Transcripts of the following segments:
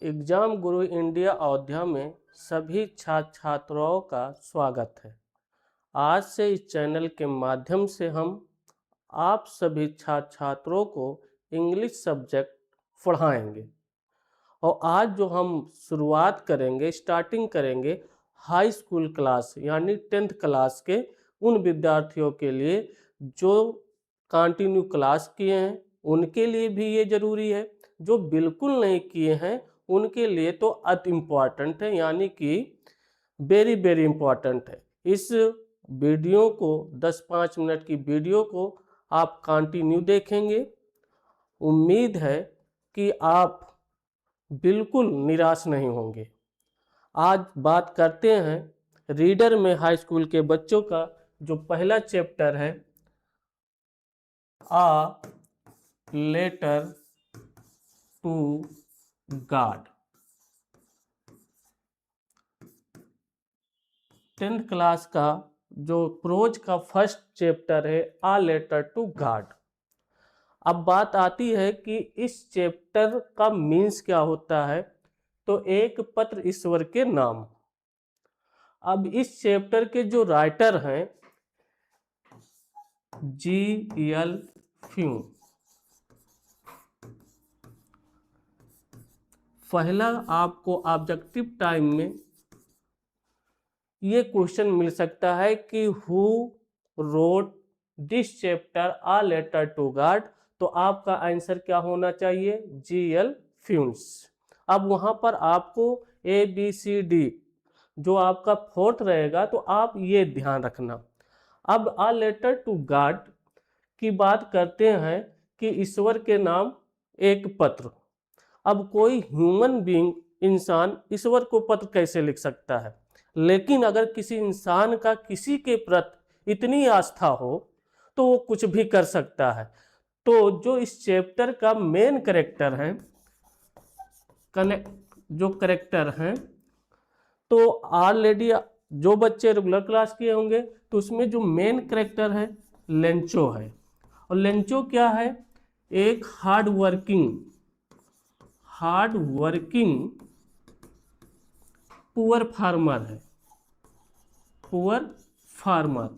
Exam गुरु India Ayodhya में सभी छात्र छात्राओं का स्वागत है। आज से इस चैनल के माध्यम से हम आप सभी छात्र छात्रों को इंग्लिश सब्जेक्ट पढ़ाएंगे और आज जो हम शुरुआत करेंगे, स्टार्टिंग करेंगे हाई स्कूल क्लास यानी 10th क्लास के उन विद्यार्थियों के लिए जो कंटिन्यू क्लास किए हैं, उनके लिए भी ये ज़रूरी है। जो बिल्कुल नहीं किए हैं उनके लिए तो अति इम्पॉर्टेंट है, यानी कि वेरी वेरी इम्पॉर्टेंट है। इस वीडियो को 10-5 मिनट की वीडियो को आप कंटिन्यू देखेंगे। उम्मीद है कि आप बिल्कुल निराश नहीं होंगे। आज बात करते हैं रीडर में हाई स्कूल के बच्चों का जो पहला चैप्टर है, a letter to God. 10th class का जो प्रोज का फर्स्ट चैप्टर है, आ लेटर टू गॉड। अब बात आती है कि इस चैप्टर का मीन्स क्या होता है, तो एक पत्र ईश्वर के नाम। अब इस चैप्टर के जो राइटर हैं G.L. फ्यूम। पहला आपको ऑब्जेक्टिव टाइम में ये क्वेश्चन मिल सकता है कि who wrote this chapter a letter to God, तो आपका आंसर क्या होना चाहिए? G.L. फ्यूम्स। अब वहां पर आपको ABCD जो आपका फोर्थ रहेगा, तो आप ये ध्यान रखना। अब आ लेटर टू गॉड की बात करते हैं कि ईश्वर के नाम एक पत्र। अब कोई ह्यूमन बीइंग, इंसान ईश्वर को पत्र कैसे लिख सकता है? लेकिन अगर किसी इंसान का किसी के प्रति इतनी आस्था हो तो वो कुछ भी कर सकता है। तो जो इस चैप्टर का मेन कैरेक्टर है, जो कैरेक्टर हैं, तो ऑलरेडी जो बच्चे रेगुलर क्लास किए होंगे तो उसमें जो मेन कैरेक्टर है लेंचो है। और लेंचो क्या है? एक हार्ड वर्किंग पुअर फार्मर है। Poor farmer.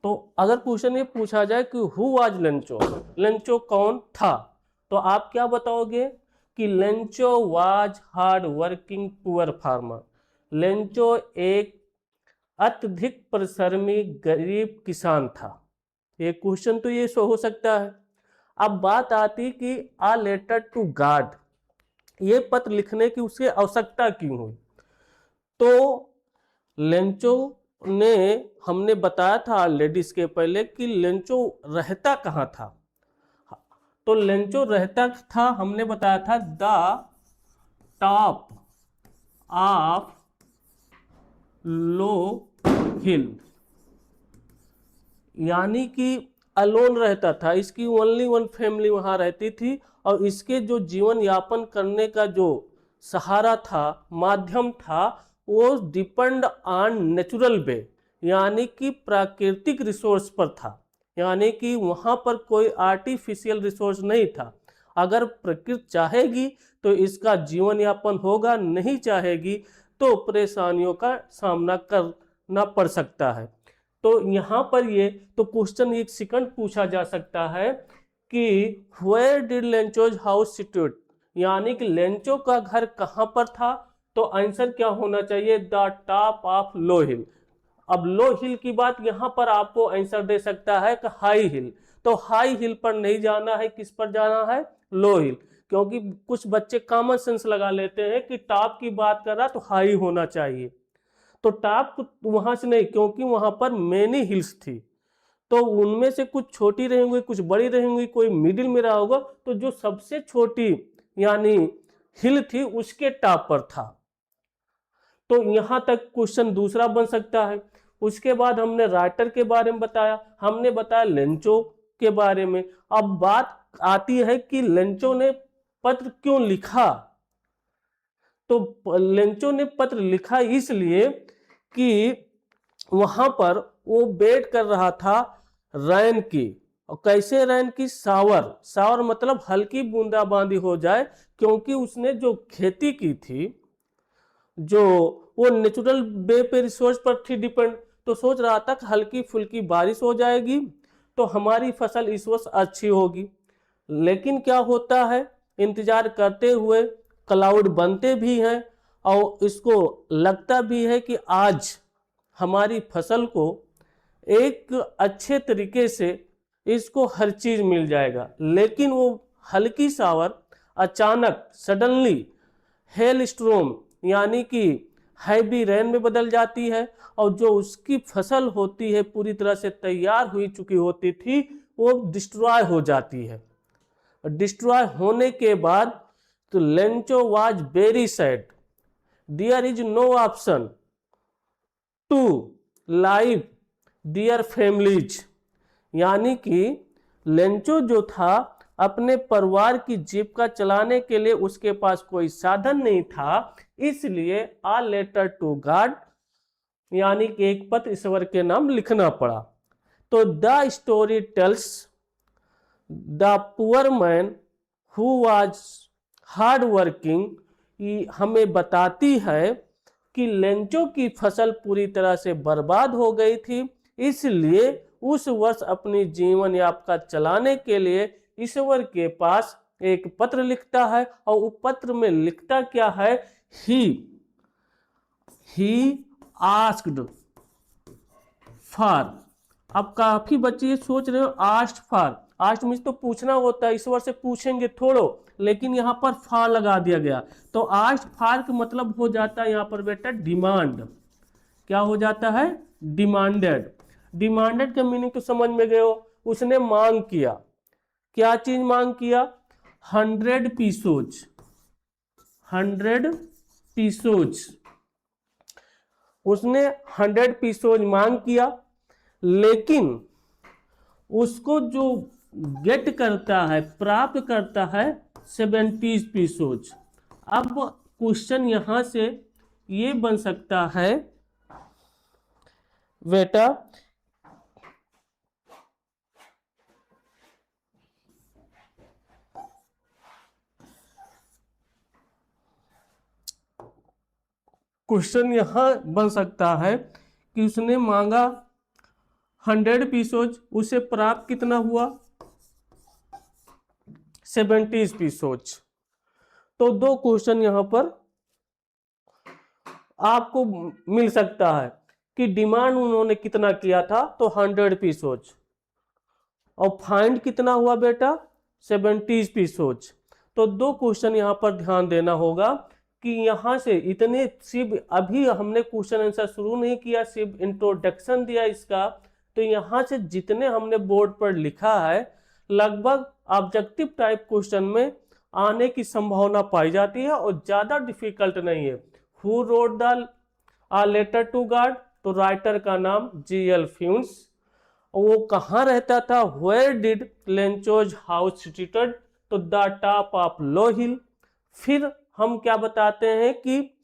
तो अगर क्वेश्चन ये पूछा जाए कि हु वाज लेंचो, लेंचो कौन था, तो आप क्या बताओगे कि Lencho was hard working poor farmer. Lencho एक अत्यधिक परिश्रमी गरीब किसान था। ये क्वेश्चन तो ये हो सकता है। अब बात आती कि आ लेटर टू गॉड, ये पत्र लिखने की उसे आवश्यकता क्यों हुई? तो लेंचो ने, हमने बताया था लेडीज के पहले कि लेंचो रहता कहाँ था। तो लेंचो रहता था, हमने बताया था द टॉप ऑफ लो हिल, यानी कि अलोन रहता था। इसकी ओनली वन फैमिली वहां रहती थी और इसके जो जीवन यापन करने का जो सहारा था, माध्यम था, वो डिपेंड ऑन नेचुरल वे, यानी कि प्राकृतिक रिसोर्स पर था। यानी कि वहां पर कोई आर्टिफिशियल रिसोर्स नहीं था। अगर प्रकृति चाहेगी तो इसका जीवन यापन होगा, नहीं चाहेगी तो परेशानियों का सामना करना पड़ सकता है। तो यहाँ पर ये तो क्वेश्चन एक सेकंड पूछा जा सकता है कि where did Lencho's house situate, यानी कि लेंचो का घर कहाँ पर था। तो आंसर क्या होना चाहिए? द टॉप ऑफ लो हिल। अब लो हिल की बात यहाँ पर आपको आंसर दे सकता है कि हाई हिल। तो हाई हिल पर नहीं जाना है, किस पर जाना है? लो हिल। क्योंकि कुछ बच्चे कॉमन सेंस लगा लेते हैं कि टॉप की बात कर रहा तो हाई होना चाहिए। तो टॉप वहां से नहीं, क्योंकि वहां पर मेनी हिल्स थी, तो उनमें से कुछ छोटी रहेंगी, कुछ बड़ी रहेंगी, कोई मिडिल में रहा होगा। तो जो सबसे छोटी यानी हिल थी उसके टॉप पर था। तो यहां तक क्वेश्चन दूसरा बन सकता है। उसके बाद हमने राइटर के बारे में बताया, हमने बताया लेंचो के बारे में। अब बात आती है कि लेंचो ने पत्र क्यों लिखा। तो लेंचो ने पत्र लिखा इसलिए कि वहां पर वो वेट कर रहा था रैन की, और कैसे रैन की सावर, सावर मतलब हल्की बूंदाबांदी हो जाए, क्योंकि उसने जो खेती की थी, जो वो नेचुरल बे पे रिसोर्स पर थी डिपेंड, तो सोच रहा था कि हल्की फुल्की बारिश हो जाएगी तो हमारी फसल इस वर्ष अच्छी होगी। लेकिन क्या होता है, इंतजार करते हुए क्लाउड बनते भी हैं और इसको लगता भी है कि आज हमारी फसल को एक अच्छे तरीके से इसको हर चीज मिल जाएगा, लेकिन वो हल्की सावर अचानक सडनली हेल स्ट्रोम यानी कि हैवी रेन में बदल जाती है, और जो उसकी फसल होती है पूरी तरह से तैयार हुई चुकी होती थी वो डिस्ट्रॉय हो जाती है। डिस्ट्रॉय होने के बाद तो Lencho was very sad, there is no option to live their families, यानी कि लेंचो जो था अपने परिवार की जीविका चलाने के लिए उसके पास कोई साधन नहीं था, इसलिए आ लेटर टू गॉड यानी कि एक पत्र ईश्वर के नाम लिखना पड़ा। तो the story tells the poor man who was hard working, हमें बताती है कि लेंचो की फसल पूरी तरह से बर्बाद हो गई थी, इसलिए उस वर्ष अपनी जीवन यापन चलाने के लिए ईश्वर के पास एक पत्र लिखता है, और उस पत्र में लिखता क्या है, ही आस्क्ड फॉर। अब काफी बच्चे सोच रहे हो आस्ट फॉर, आस्ट मीन्स तो पूछना होता है, ईश्वर से पूछेंगे थोड़ो, लेकिन यहाँ पर फॉर लगा दिया गया, तो आस्ट फॉर का मतलब हो जाता है यहाँ पर बेटा डिमांड। क्या हो जाता है, डिमांडेड। डिमांडेड का मीनिंग तो समझ में गए हो, उसने मांग किया। क्या चीज मांग किया, 100 पीसोज, 100 पीसोज, उसने 100 पीसोज मांग किया, लेकिन उसको जो गेट करता है, प्राप्त करता है 70 पीसोज। अब क्वेश्चन यहां से ये बन सकता है बेटा, क्वेश्चन यहां बन सकता है कि उसने मांगा 100 पीसोज, उसे प्राप्त कितना हुआ, 70 पीसोज। तो दो क्वेश्चन यहां पर आपको मिल सकता है कि डिमांड उन्होंने कितना किया था, तो 100 पीसोज, और फाइंड कितना हुआ बेटा, 70 पीसोज। तो दो क्वेश्चन यहां पर ध्यान देना होगा कि यहां से इतने, सिर्फ अभी हमने क्वेश्चन आंसर शुरू नहीं किया, सिर्फ इंट्रोडक्शन दिया इसका, तो यहां से जितने हमने बोर्ड पर लिखा है लगभग ऑब्जेक्टिव टाइप क्वेश्चन में आने की संभावना पाई जाती है और ज्यादा डिफिकल्ट नहीं है। Who wrote the a letter to God, तो राइटर का नाम G.L. फ्यून्स। वो कहाँ रहता था, where did Lencho's house situated, तो the top of low hill. फिर हम क्या बताते हैं कि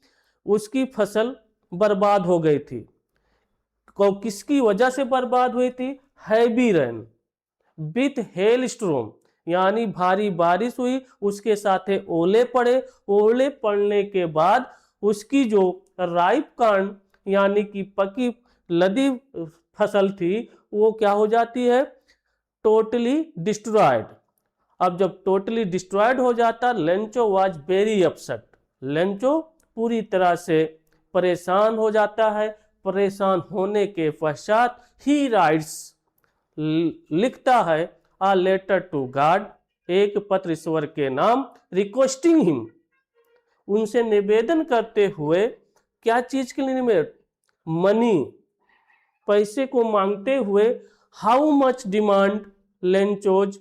उसकी फसल बर्बाद हो गई थी, किसकी वजह से बर्बाद हुई थी, हैवी रेन विथ हेल स्ट्रोम, यानी भारी बारिश हुई, उसके साथ ओले पड़े, ओले पड़ने के बाद उसकी जो राइप कॉर्न यानी कि पकी लदी फसल थी वो क्या हो जाती है, टोटली डिस्ट्रॉयड। अब जब टोटली डिस्ट्रॉयड हो जाता, Lencho was very upset, Lencho पूरी तरह से परेशान हो जाता है। परेशान होने के पश्चात ही राइट्स, लिखता है आ लेटर टू गॉड, एक पत्र ईश्वर के नाम, रिक्वेस्टिंग हिम, उनसे निवेदन करते हुए, क्या चीज के लिए निवेदन, मनी, पैसे को मांगते हुए, हाउ मच डिमांड लेंचोज,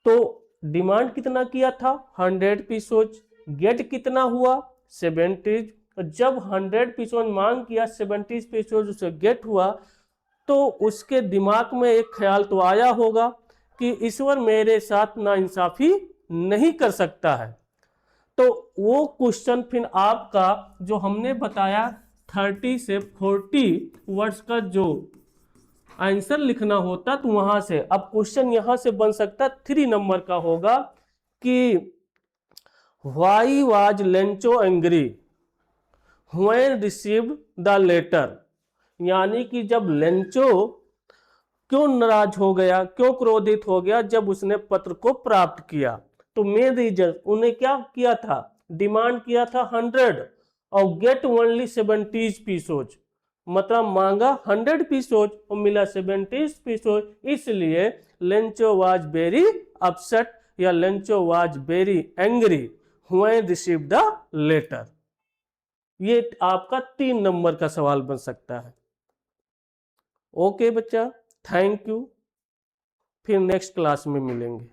तो डिमांड कितना किया था 100 पीसोज, गेट कितना हुआ 70। जब 100 पीसोज मांग किया, 70 पीसोज उसे गेट हुआ, तो उसके दिमाग में एक ख्याल तो आया होगा कि ईश्वर मेरे साथ नाइंसाफी नहीं कर सकता है। तो वो क्वेश्चन फिर आपका जो हमने बताया 30 से 40 वर्ड्स का जो आंसर लिखना होता तो वहां से, अब क्वेश्चन यहां से बन सकता 3 नंबर का होगा कि why was Lencho angry when received the letter, यानी कि जब लेंचो क्यों नाराज हो गया, क्यों क्रोधित हो गया जब उसने पत्र को प्राप्त किया। तो मेन रीजन, उन्हें क्या किया था, डिमांड किया था 100 और गेट ओनली 70 पीसोज, मतलब मांगा 100 पीसोज और मिला 70 पीसोज, इसलिए लेंचो वाज वेरी अपसेट या Lencho was very angry when receive the letter. ये आपका 3 नंबर का सवाल बन सकता है। ओके बच्चा, थैंक यू, फिर नेक्स्ट क्लास में मिलेंगे।